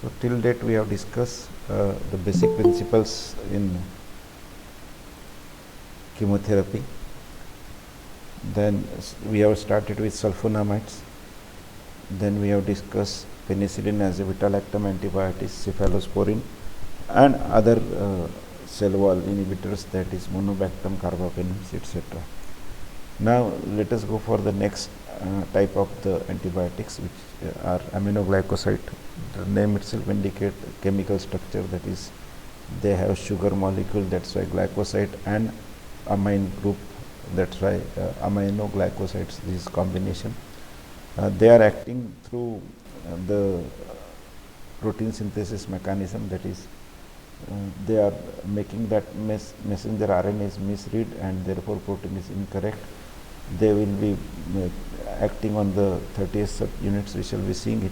So till date we have discussed the basic principles in chemotherapy. Then we have started with sulfonamides. Then we have discussed penicillin as a beta-lactam antibiotic, cephalosporin, and other cell wall inhibitors, that is monobactam, carbapenems, etc. Now let us go for the next type of the antibiotics, which are aminoglycoside. The name itself indicates chemical structure, that is they have sugar molecule, that's why glycoside, and amine group, that's why aminoglycosides, this combination. They are acting through the protein synthesis mechanism, that is they are making that messenger RNA is misread and therefore protein is incorrect. They will be acting on the 30th subunits, we shall be seeing it,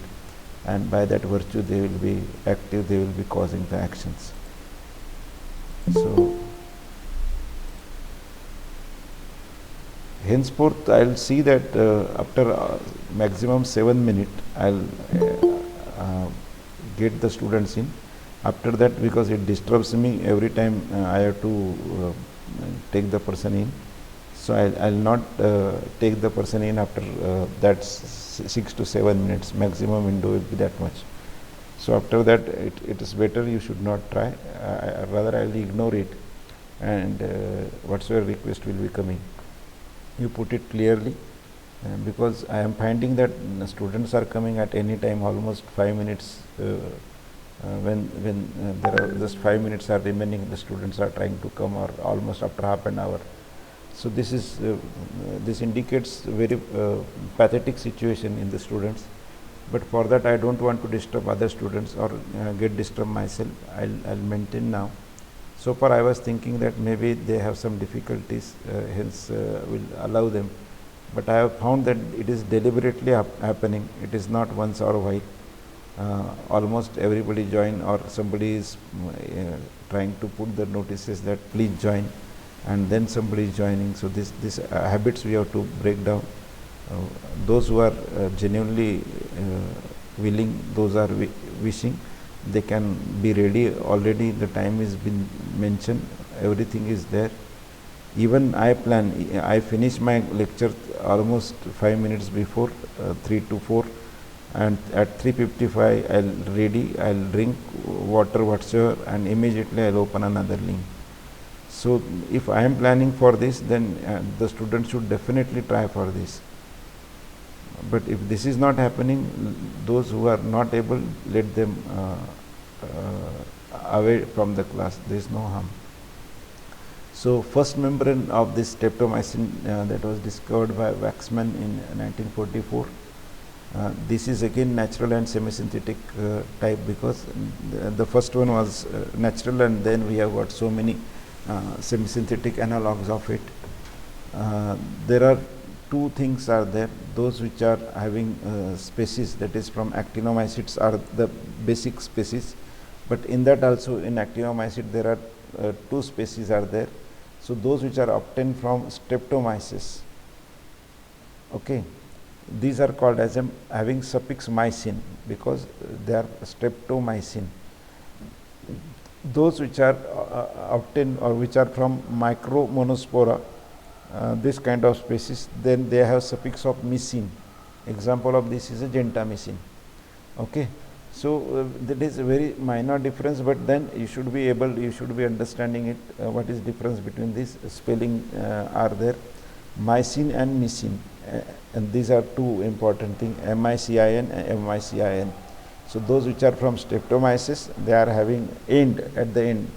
and by that virtue they will be active, they will be causing the actions. So henceforth I will see that after maximum 7 minutes I will get the students in. After that, because it disturbs me every time I have to take the person in, so I will not take the person in after that 6 to 7 minutes, maximum window will be that much. So after that it is better you should not try, rather I will ignore it, and whatsoever request will be coming, you put it clearly, because I am finding that students are coming at any time, almost 5 minutes, when there are just 5 minutes are remaining, the students are trying to come, or almost after half an hour. So this is this indicates very pathetic situation in the students, but for that I don't want to disturb other students or get disturbed myself. I'll maintain now. So far I was thinking that maybe they have some difficulties, hence will allow them, but I have found that it is deliberately happening. It is not once or a while. Almost everybody join, or somebody is trying to put the notices that please join, and then somebody is joining. So this habits we have to break down. Those who are genuinely willing, those are wishing, they can be ready. Already the time is been mentioned, everything is there. Even I finish my lecture almost 5 minutes before 3 to 4, and at 3:55 I'll ready, I'll drink water whatsoever, and immediately I'll open another link. So if I am planning for this, then the students should definitely try for this. But if this is not happening, those who are not able, let them away from the class, there is no harm. So first membrane of this streptomycin that was discovered by Waxman in 1944. This is again natural and semi-synthetic type, because the first one was natural, and then we have got so many semi-synthetic analogues of it. There are two things are there, those which are having species, that is from actinomycetes are the basic species, but in that also in actinomycete there are two species are there. So those which are obtained from streptomyces, okay, these are called as having suffix mycin, because they are streptomycin. Those which are obtained or which are from micromonospora, this kind of species, then they have suffix of mycin. Example of this is a gentamicin. Okay, so that is a very minor difference, but then you should be understanding it. What is difference between this spelling are there, mycin and mycin, and these are two important things, MICIN and MICIN. So those which are from streptomyces, they are having end at the end.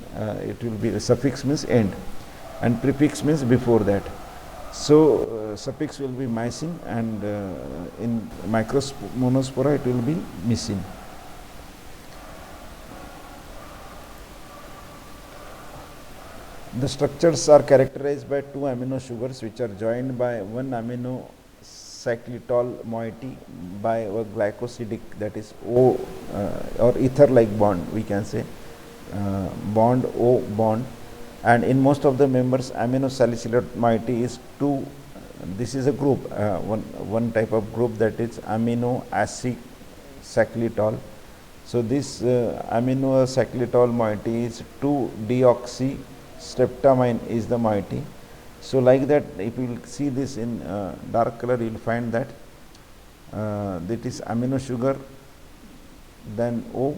It will be, suffix means end, and prefix means before that. So suffix will be mycin, and in micromonospora it will be mycin. The structures are characterized by two amino sugars which are joined by one amino cyclitol moiety by a glycosidic, that is O or ether-like bond, we can say, bond O bond, and in most of the members aminosalicylate moiety is 2. This is a group, one type of group, that is amino acid cyclitol. So this aminocyclitol moiety is 2-deoxystreptamine is the moiety. So like that, if you will see this in dark color, you will find that that is amino sugar, then O,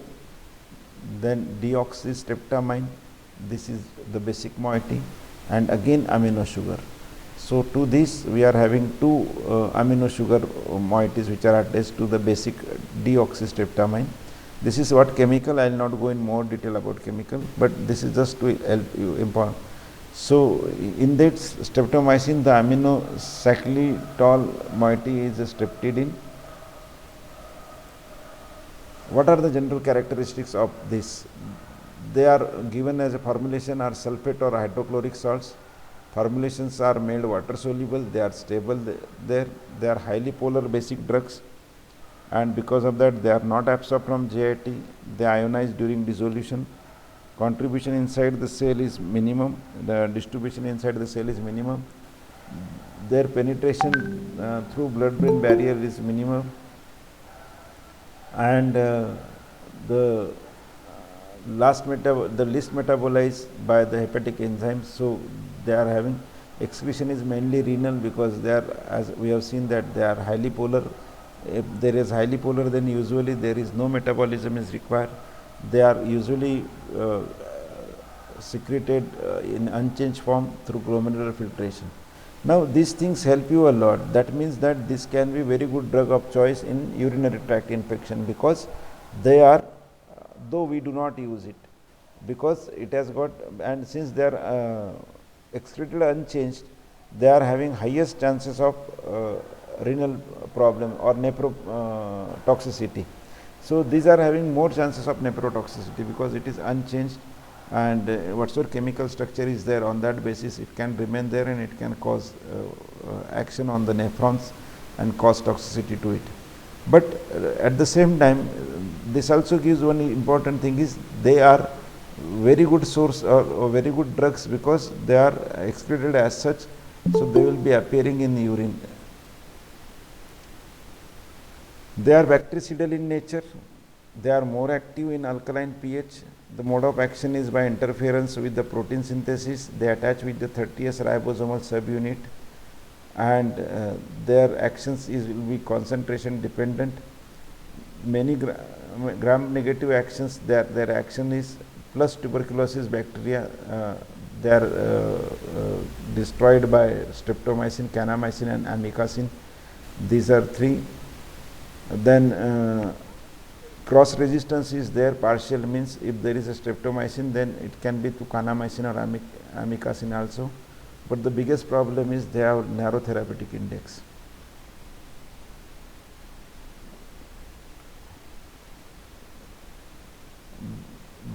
then deoxystreptamine, this is the basic moiety, and again amino sugar. So to this we are having two amino sugar moieties which are attached to the basic deoxystreptamine. This is what chemical, I will not go in more detail about chemical, but this is just to help you important. So in that streptomycin, the aminocyclitol moiety is a streptidine. What are the general characteristics of this? They are given as a formulation are sulfate or hydrochloric salts. Formulations are made water soluble, they are stable there, they are highly polar basic drugs, and because of that they are not absorbed from JIT, they ionize during dissolution. Contribution inside the cell is minimum, the distribution inside the cell is minimum, their penetration through blood-brain barrier is minimum, and the least metabolized by the hepatic enzymes. So they are having excretion is mainly renal, because they are, as we have seen, that they are highly polar. If there is highly polar, then usually there is no metabolism is required. They are usually secreted in unchanged form through glomerular filtration. Now these things help you a lot. That means that this can be very good drug of choice in urinary tract infection, because they are, though we do not use it, because it has got, and since they are excreted unchanged, they are having highest chances of renal problem or nephrotoxicity. So these are having more chances of nephrotoxicity because it is unchanged, and whatsoever chemical structure is there, on that basis it can remain there and it can cause action on the nephrons and cause toxicity to it. But at the same time, this also gives one important thing is they are very good source or very good drugs, because they are excreted as such, so they will be appearing in the urine. They are bactericidal in nature, they are more active in alkaline pH. The mode of action is by interference with the protein synthesis. They attach with the 30S ribosomal subunit, and their actions will be concentration dependent. Many gram negative actions, their action is plus tuberculosis bacteria, they are destroyed by streptomycin, kanamycin and amikacin. These are three. Then cross resistance is there, partial means if there is a streptomycin, then it can be to kanamycin or amikacin also. But the biggest problem is they have narrow therapeutic index.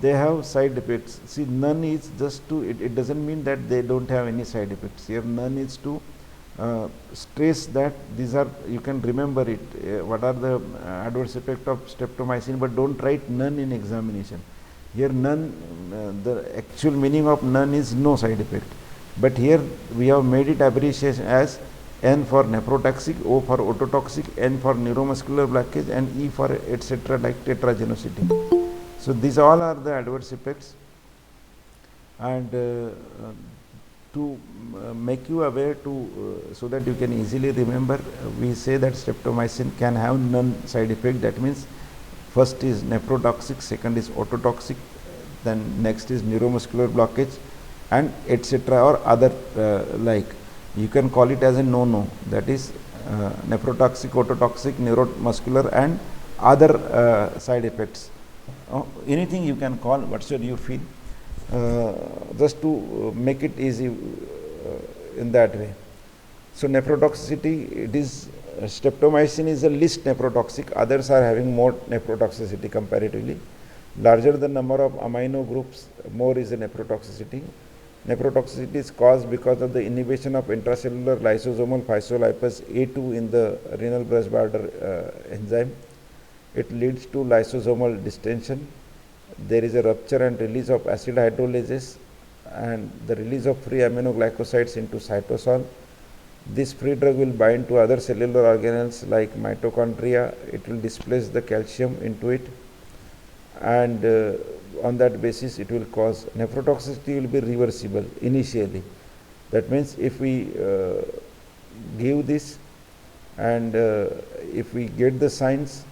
They have side effects. See, none is just to, it doesn't mean that they don't have any side effects. Here none is to stress that these are, you can remember it, what are the adverse effect of streptomycin, but don't write none in examination. Here none, the actual meaning of none is no side effect, but here we have made it abbreviation as N for nephrotoxic, O for ototoxic, N for neuromuscular blockage, and E for etc. like tetragenicity. So these all are the adverse effects, and to make you aware to so that you can easily remember, we say that streptomycin can have none side effect. That means first is nephrotoxic, second is ototoxic, then next is neuromuscular blockage and etc. or other like, you can call it as a no, that is nephrotoxic, ototoxic, neuromuscular and other side effects. Anything you can call whatsoever you feel, just to make it easy in that way. So nephrotoxicity, it is streptomycin is the least nephrotoxic, others are having more nephrotoxicity comparatively. Larger the number of amino groups, more is the nephrotoxicity. Nephrotoxicity is caused because of the inhibition of intracellular lysosomal phospholipase A2 in the renal brush border enzyme. It leads to lysosomal distension. There is a rupture and release of acid hydrolases and the release of free aminoglycosides into cytosol. This free drug will bind to other cellular organelles like mitochondria. It will displace the calcium into it. and on that basis it will cause nephrotoxicity will be reversible initially. That means if we give this and if we get the signs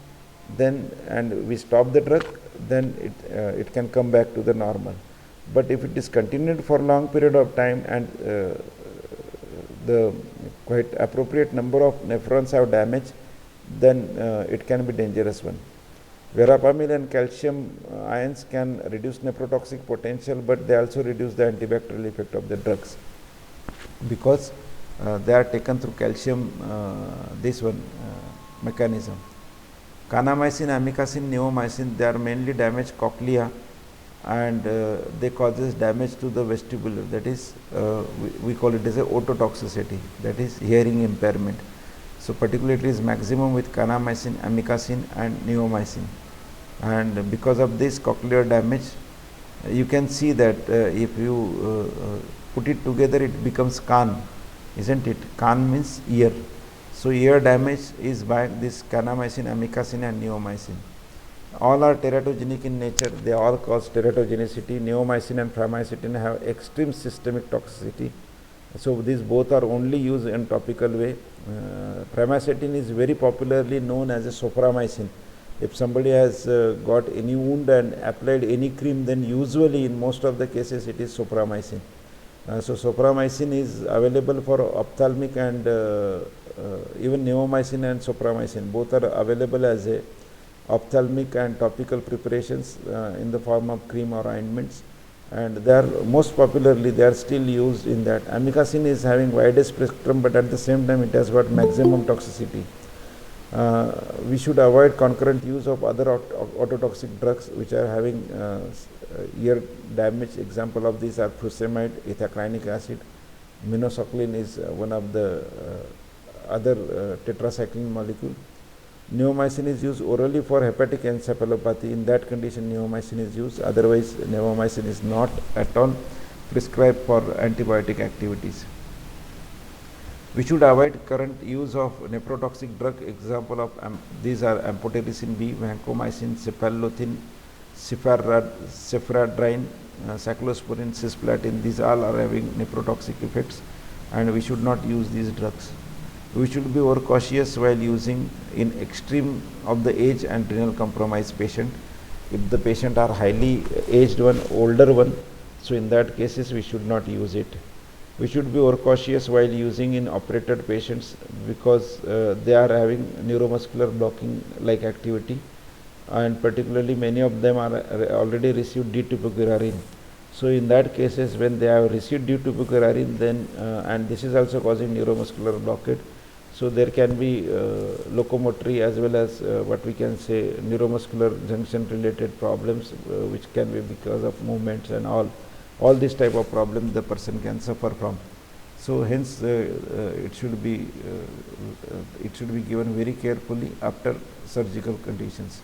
then and we stop the drug, then it can come back to the normal. But if it is continued for long period of time and the quite appropriate number of nephrons have damage, then it can be dangerous one. Verapamil and calcium ions can reduce nephrotoxic potential, but they also reduce the antibacterial effect of the drugs because they are taken through calcium mechanism. Kanamycin, amikacin, neomycin, they are mainly damage cochlea and they causes damage to the vestibular, that is we call it as a ototoxicity, that is hearing impairment. So particularly it is maximum with kanamycin, amikacin and neomycin, and because of this cochlear damage you can see that if you put it together it becomes kan, isn't it? Kan means ear. So ear damage is by this kanamycin, amikacin and neomycin. All are teratogenic in nature, they all cause teratogenicity. Neomycin and pramycin have extreme systemic toxicity. So these both are only used in topical way. Pramycin is very popularly known as a sopramycin. If somebody has got any wound and applied any cream, then usually in most of the cases it is sopramycin. So sopramycin is available for ophthalmic and even neomycin and sopramycin both are available as a ophthalmic and topical preparations in the form of cream or ointments, and they are most popularly they are still used in that. Amikacin is having widest spectrum, but at the same time it has got maximum toxicity. We should avoid concurrent use of other ototoxic drugs which are having ear damage. Example of these are furosemide, ethacrynic acid. Minocycline is one of the other tetracycline molecule. Neomycin is used orally for hepatic encephalopathy. In that condition neomycin is used, otherwise neomycin is not at all prescribed for antibiotic activities. We should avoid current use of nephrotoxic drug. Example of these are amphotericin B, vancomycin, cephalothin, cephadrine, cyclosporin, cisplatin. These all are having nephrotoxic effects and we should not use these drugs. We should be more cautious while using in extreme of the age and renal compromised patient. If the patient are highly aged one, older one, so in that cases we should not use it. We should be more cautious while using in operated patients because they are having neuromuscular blocking like activity, and particularly many of them are already received D-tupugurarin. So in that cases when they have received D-tupugurarin, then and this is also causing neuromuscular blockade, so there can be locomotory as well as what we can say neuromuscular junction related problems which can be because of movements and all this type of problems the person can suffer from. So hence it should be given very carefully after surgical conditions.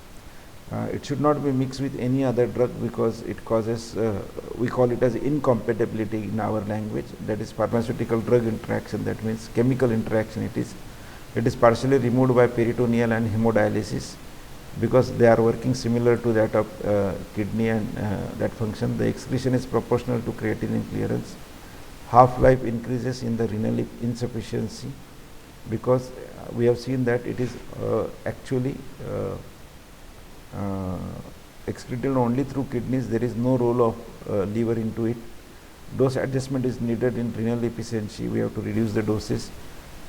It should not be mixed with any other drug because it causes we call it as incompatibility in our language, that is pharmaceutical drug interaction, that means chemical interaction. It is partially removed by peritoneal and hemodialysis because they are working similar to that of kidney and that function. The excretion is proportional to creatinine clearance. Half-life increases in the renal insufficiency because we have seen that it is actually excreted only through kidneys. There is no role of liver into it. Dose adjustment is needed in renal efficiency. We have to reduce the doses.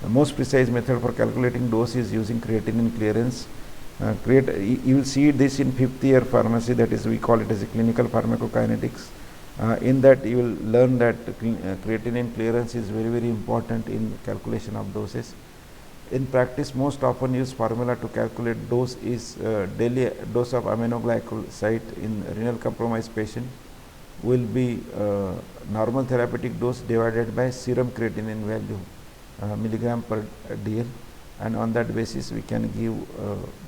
The most precise method for calculating dose is using creatinine clearance. You will see this in 5th year pharmacy, that is we call it as a clinical pharmacokinetics. In that you will learn that creatinine clearance is very, very important in calculation of doses. In practice, most often used formula to calculate dose is daily dose of aminoglycoside in renal compromised patient will be normal therapeutic dose divided by serum creatinine value, milligram per dl, and on that basis we can give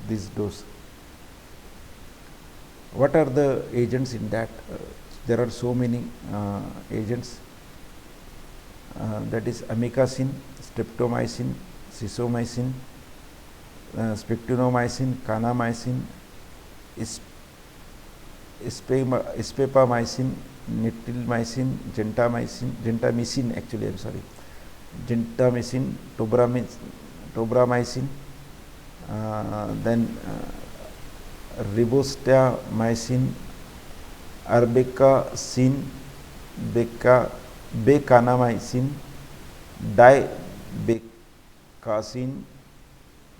this dose. What are the agents in that? There are so many agents, that is amikacin, streptomycin, cysomycin, spectinomycin, kanamycin, spepamycin, nitromycin, gentamicin actually, I'm sorry, gentamicin, tobramycin, then ribostamycin, arbacacin, becanamycin, dibecacin,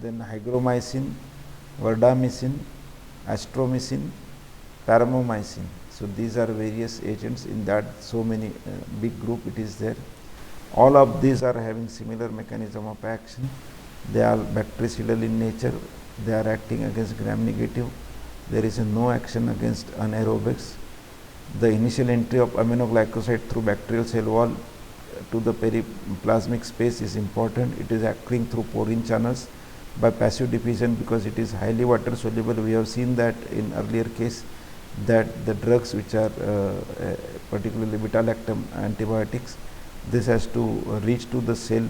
then hygromycin, verdamycin, astromycin, paramomycin. So these are various agents in that so many big group it is there. All of these are having similar mechanism of action. They are bactericidal in nature. They are acting against gram-negative. There is no action against anaerobics. The initial entry of aminoglycoside through bacterial cell wall to the periplasmic space is important. It is occurring through porine channels by passive diffusion because it is highly water soluble. We have seen that in earlier case that the drugs which are particularly beta-lactam antibiotics, this has to reach to the cell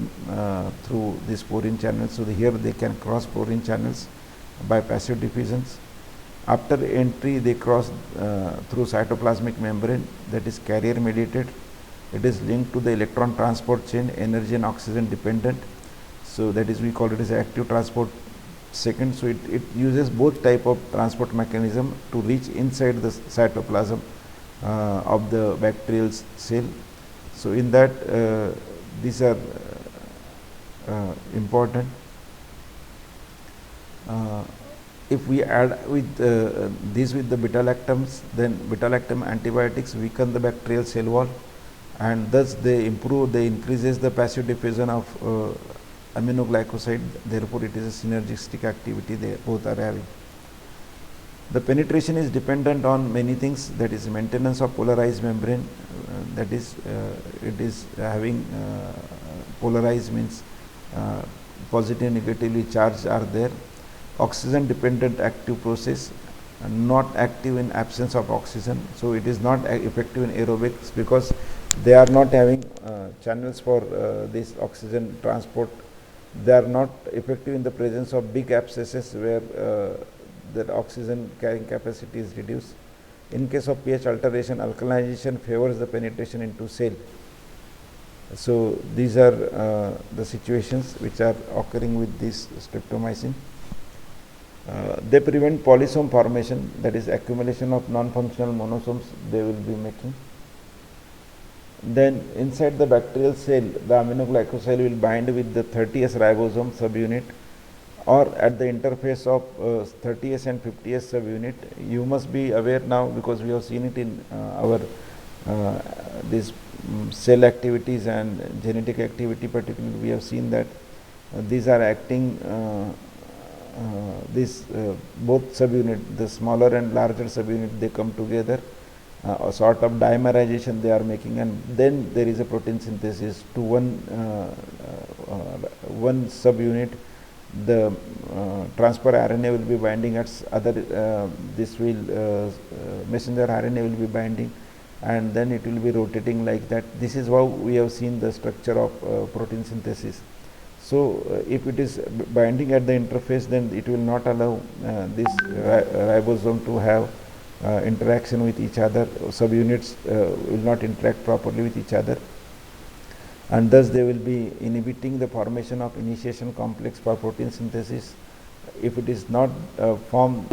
through this porine channel. So here they can cross porine channels by passive diffusions. After entry they cross through cytoplasmic membrane, that is carrier mediated. It is linked to the electron transport chain, energy and oxygen dependent. So that is, we call it as active transport second. So it uses both type of transport mechanism to reach inside the cytoplasm of the bacterial cell. So in that these are important. If we add with these with the beta-lactams, then beta-lactam antibiotics weaken the bacterial cell wall, and thus they increases the passive diffusion of aminoglycoside. Therefore it is a synergistic activity they both are having. The penetration is dependent on many things, that is maintenance of polarized membrane, that is it is having polarized means positive negatively charged are there. Oxygen dependent active process, not active in absence of oxygen. So it is not effective in aerobics because they are not having channels for this oxygen transport. They are not effective in the presence of big abscesses where the oxygen carrying capacity is reduced. In case of pH alteration, alkalization favors the penetration into cell. So these are the situations which are occurring with this streptomycin. They prevent polysome formation, that is accumulation of non-functional monosomes they will be making. Then inside the bacterial cell, the aminoglycoside will bind with the 30S ribosome subunit, or at the interface of 30S and 50S subunit. You must be aware now because we have seen it in our these cell activities and genetic activity particularly. We have seen that these are acting both subunit, the smaller and larger subunit, they come together, a sort of dimerization they are making, and then there is a protein synthesis to one subunit. The transfer RNA will be binding at other, this will messenger RNA will be binding, and then it will be rotating like that. This is how we have seen the structure of protein synthesis. So if it is binding at the interface, then it will not allow this ribosome to have interaction with each other. Subunits will not interact properly with each other, and thus they will be inhibiting the formation of initiation complex for protein synthesis. If it is not formed,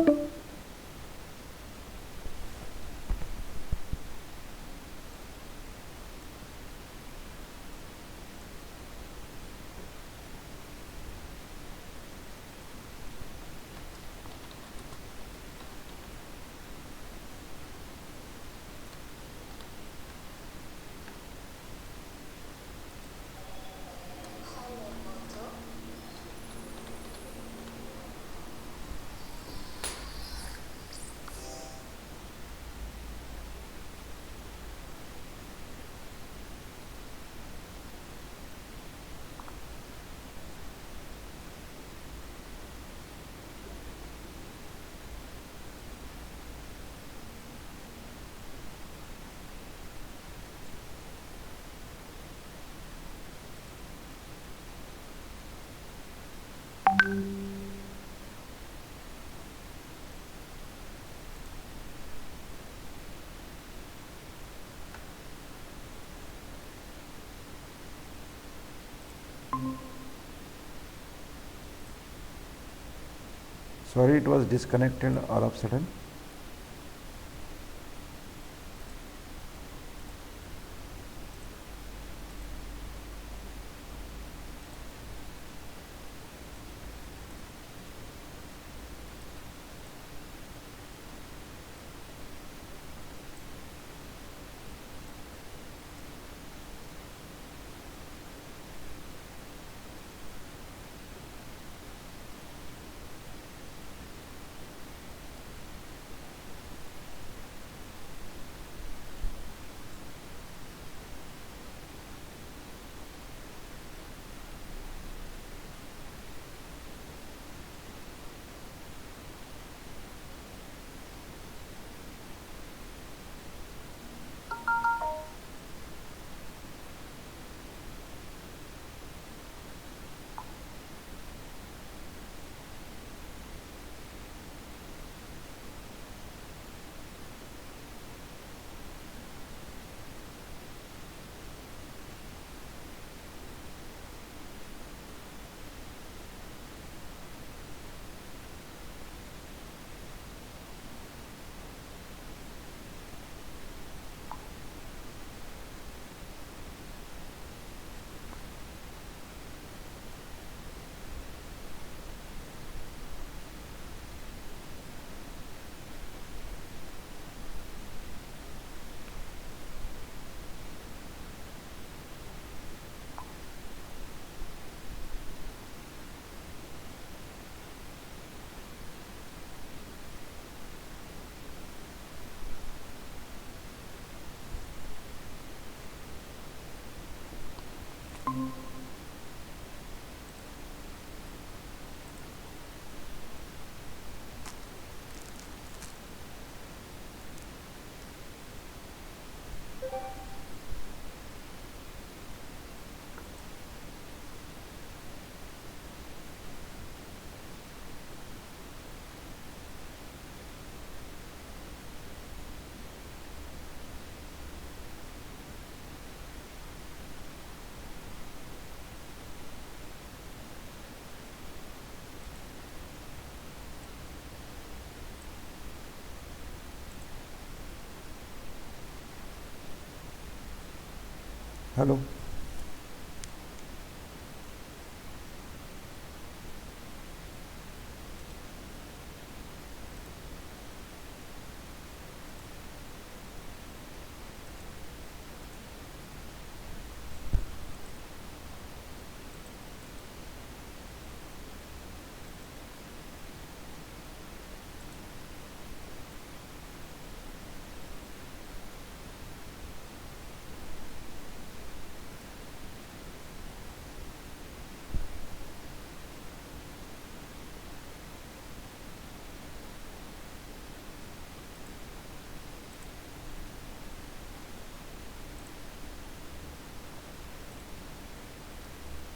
Sorry, it was disconnected all of a sudden. Hello.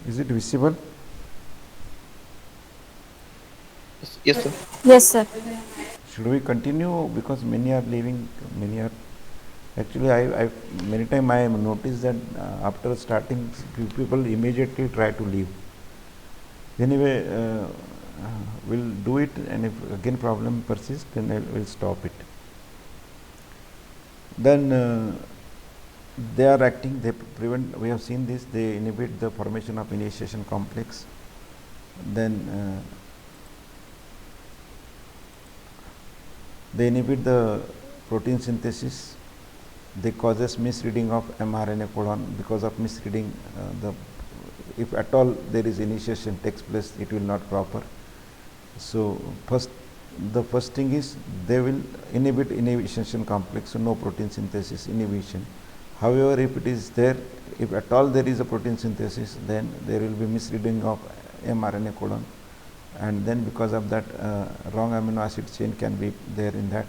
Is it visible? Yes, sir. Yes, sir. Should we continue because many are leaving, many are actually I many time I have noticed that after starting few people immediately try to leave. Anyway, we'll do it, and if again problem persists, then we'll stop it. Then they are acting, they prevent, we have seen this, they inhibit the formation of initiation complex. Then they inhibit the protein synthesis. They causes misreading of mRNA codon. Because of misreading, the if at all there is initiation takes place, it will not proper. So the first thing is they will inhibit inhibition complex, so no protein synthesis inhibition. However, if it is there, if at all there is a protein synthesis, then there will be misreading of mRNA codon, and then because of that wrong amino acid chain can be there in that,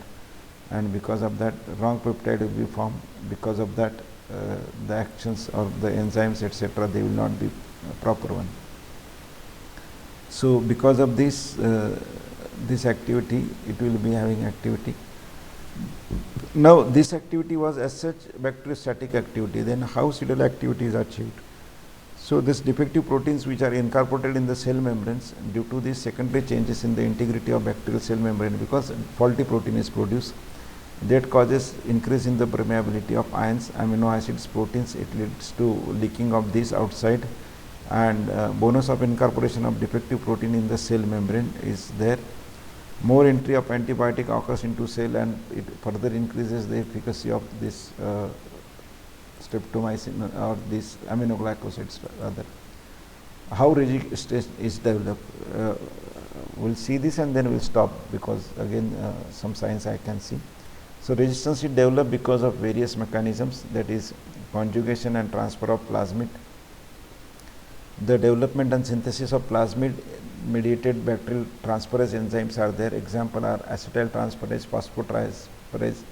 and because of that wrong peptide will be formed. Because of that the actions of the enzymes etc., they will not be proper one. So because of this this activity, it will be having activity. Now this activity was as such bacteriostatic activity. Then how pseudo activity is achieved? So this defective proteins which are incorporated in the cell membranes, due to these secondary changes in the integrity of bacterial cell membrane, because faulty protein is produced, that causes increase in the permeability of ions, amino acids, proteins. It leads to leaking of this outside, and bonus of incorporation of defective protein in the cell membrane is there. More entry of antibiotic occurs into cell, and it further increases the efficacy of this streptomycin or these aminoglycosides rather. How resistance is developed? We'll see this and then we'll stop, because again some signs I can see. So resistance is developed because of various mechanisms, that is conjugation and transfer of plasmid. The development and synthesis of plasmid mediated bacterial transferase enzymes are there. Example are acetyl transferase, phosphotransferase,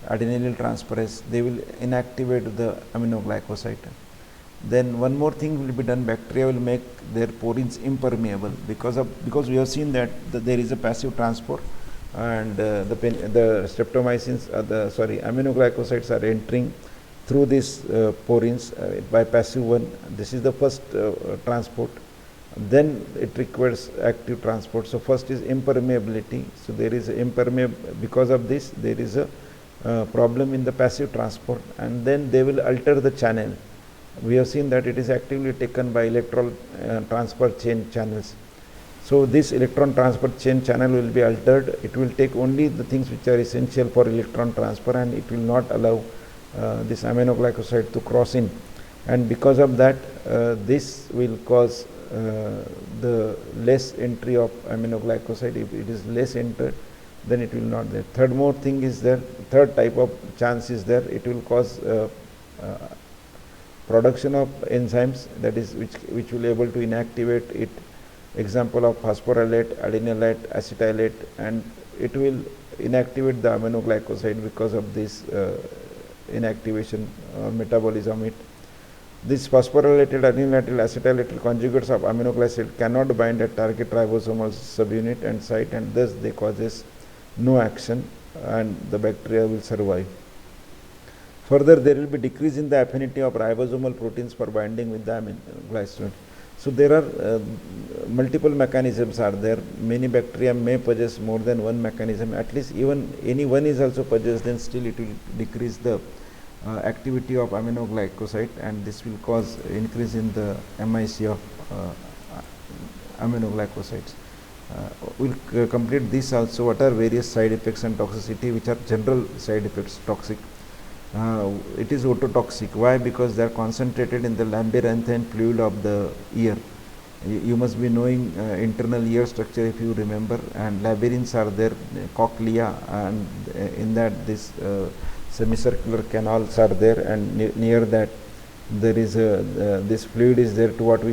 adenylyl transferase. They will inactivate the aminoglycoside. Then one more thing will be done, bacteria will make their porins impermeable, because we have seen that there is a passive transport, and the streptomycins, aminoglycosides are entering through these porins by passive one. This is the first transport. Then it requires active transport. So first is impermeability. So there is because of this there is a problem in the passive transport, and then they will alter the channel. We have seen that it is actively taken by electron transfer chain channels. So this electron transfer chain channel will be altered. It will take only the things which are essential for electron transfer, and it will not allow this aminoglycoside to cross in. And because of that, this will cause the less entry of aminoglycoside. If it is less entered, then it will not there. Third type of chance is there. It will cause production of enzymes, that is which will able to inactivate it. Example of phosphorylate, adenylate, acetylate, and it will inactivate the aminoglycoside because of this inactivation metabolism. This phosphorylated, adenylated, acetylated conjugates of aminoglycoside cannot bind at target ribosomal subunit and site, and thus they causes no action, and the bacteria will survive. Further, there will be decrease in the affinity of ribosomal proteins for binding with the aminoglycoside. So there are multiple mechanisms are there. Many bacteria may possess more than one mechanism. At least even any one is also possessed, then still it will decrease the activity of aminoglycoside, and this will cause increase in the MIC of aminoglycosides. We'll complete this also. What are various side effects and toxicity, which are general side effects toxic? It is ototoxic. Why? Because they are concentrated in the labyrinthine fluid of the ear. You must be knowing internal ear structure if you remember, and labyrinths are there, cochlea, and in that this semicircular canals are there, and near that there is this fluid is there to what we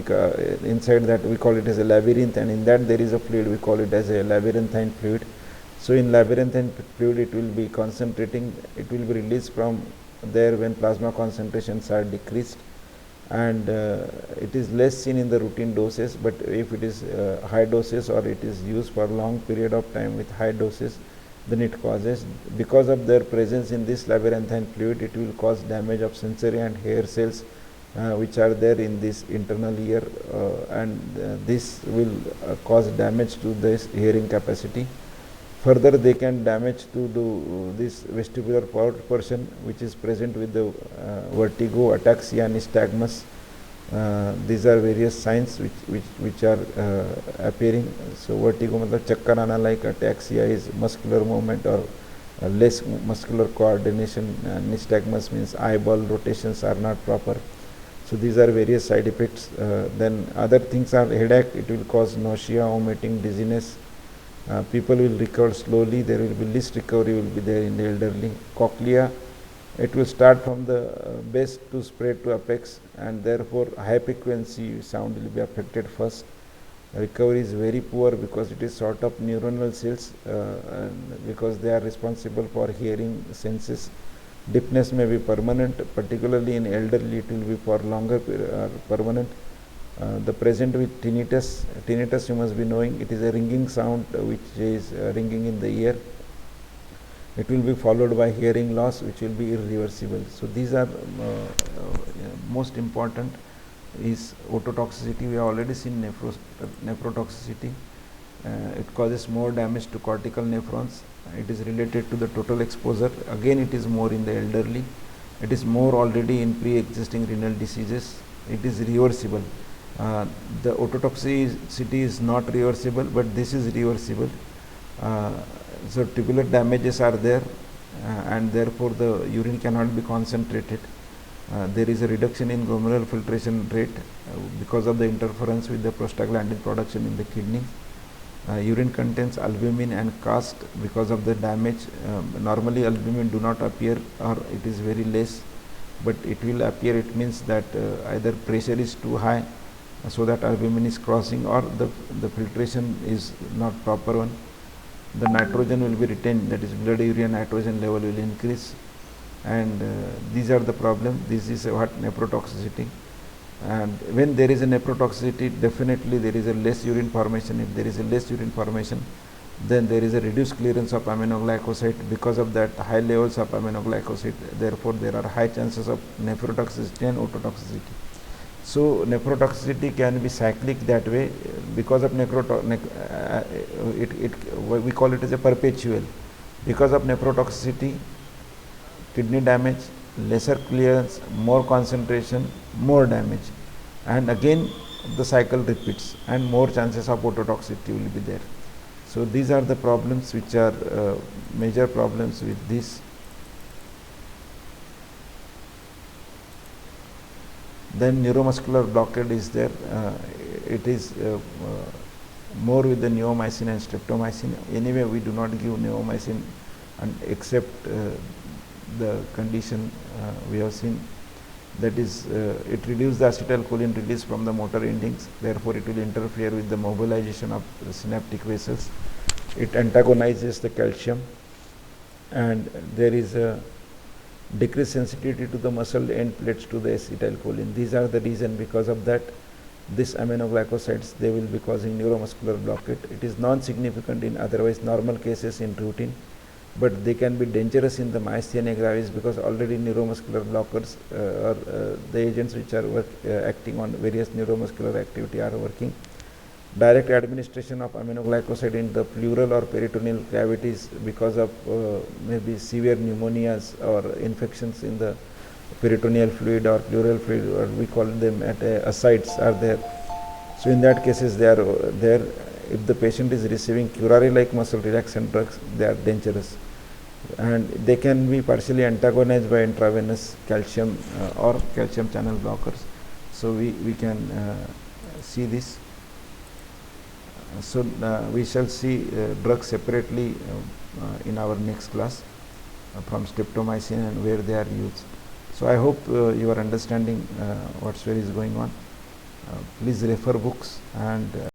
inside that we call it as a labyrinth, and in that there is a fluid, we call it as a labyrinthine fluid. So in labyrinthine fluid it will be concentrating, it will be released from there when plasma concentrations are decreased, and it is less seen in the routine doses, but if it is high doses or it is used for long period of time with high doses, then it causes, because of their presence in this labyrinthine fluid, it will cause damage of sensory and hair cells which are there in this internal ear, and this will cause damage to this hearing capacity. Further, they can damage to this vestibular portion which is present with the vertigo, ataxia, nystagmus. These are various signs which are appearing. So vertigo means chakkar aana, like ataxia is muscular movement or less muscular coordination, and nystagmus means eyeball rotations are not proper. So these are various side effects. Then other things are headache. It will cause nausea, vomiting, dizziness. People will recover slowly. There will be least recovery will be there in the elderly. Cochlea, it will start from the base to spread to apex, and therefore high frequency sound will be affected first. Recovery is very poor because it is sort of neuronal cells, because they are responsible for hearing senses. Deafness may be permanent, particularly in elderly it will be for longer permanent. The present with tinnitus you must be knowing, it is a ringing sound which is ringing in the ear. It will be followed by hearing loss which will be irreversible. So these are most important. is ototoxicity. We have already seen nephrotoxicity. It causes more damage to cortical nephrons. It is related to the total exposure. Again, it is more in the elderly. It is more already in pre-existing renal diseases. It is reversible. The ototoxicity is not reversible, but this is reversible. So tubular damages are there, and therefore the urine cannot be concentrated. There is a reduction in glomerular filtration rate because of the interference with the prostaglandin production in the kidney. Urine contains albumin and cast because of the damage. Normally albumin do not appear, or it is very less, but it will appear. It means that either pressure is too high, so that albumin is crossing, or the filtration is not proper one. The nitrogen will be retained, that is blood urea nitrogen level will increase, and these are the problem. This is what nephrotoxicity. And when there is a nephrotoxicity, definitely there is a less urine formation. If there is a less urine formation, then there is a reduced clearance of aminoglycoside. Because of that high levels of aminoglycoside, therefore there are high chances of nephrotoxicity and ototoxicity. So nephrotoxicity can be cyclic that way. Because of we call it as a perpetual. Because of nephrotoxicity, kidney damage, lesser clearance, more concentration, more damage, and again the cycle repeats, and more chances of ototoxicity will be there. So these are the problems which are major problems with this. Then neuromuscular blockade is there. It is more with the neomycin and streptomycin. Anyway, we do not give neomycin, and except the condition we have seen, that is it reduces the acetylcholine release from the motor endings, therefore it will interfere with the mobilization of the synaptic vessels. It antagonizes the calcium, and there is a decreased sensitivity to the muscle end plates to the acetylcholine. These are the reason. Because of that, this aminoglycosides, they will be causing neuromuscular blockade. It is non-significant in otherwise normal cases in routine, but they can be dangerous in the myasthenia gravis, because already neuromuscular blockers or the agents which are acting on various neuromuscular activity are working. Direct administration of aminoglycoside in the pleural or peritoneal cavities because of maybe severe pneumonias or infections in the peritoneal fluid or pleural fluid, or we call them at ascites, are there. So in that cases they are there. If the patient is receiving curare like muscle relaxant drugs, they are dangerous, and they can be partially antagonized by intravenous calcium or calcium channel blockers. So we can see this. So we shall see drugs separately in our next class from streptomycin and where they are used. So I hope you are understanding what's is going on. Please refer books and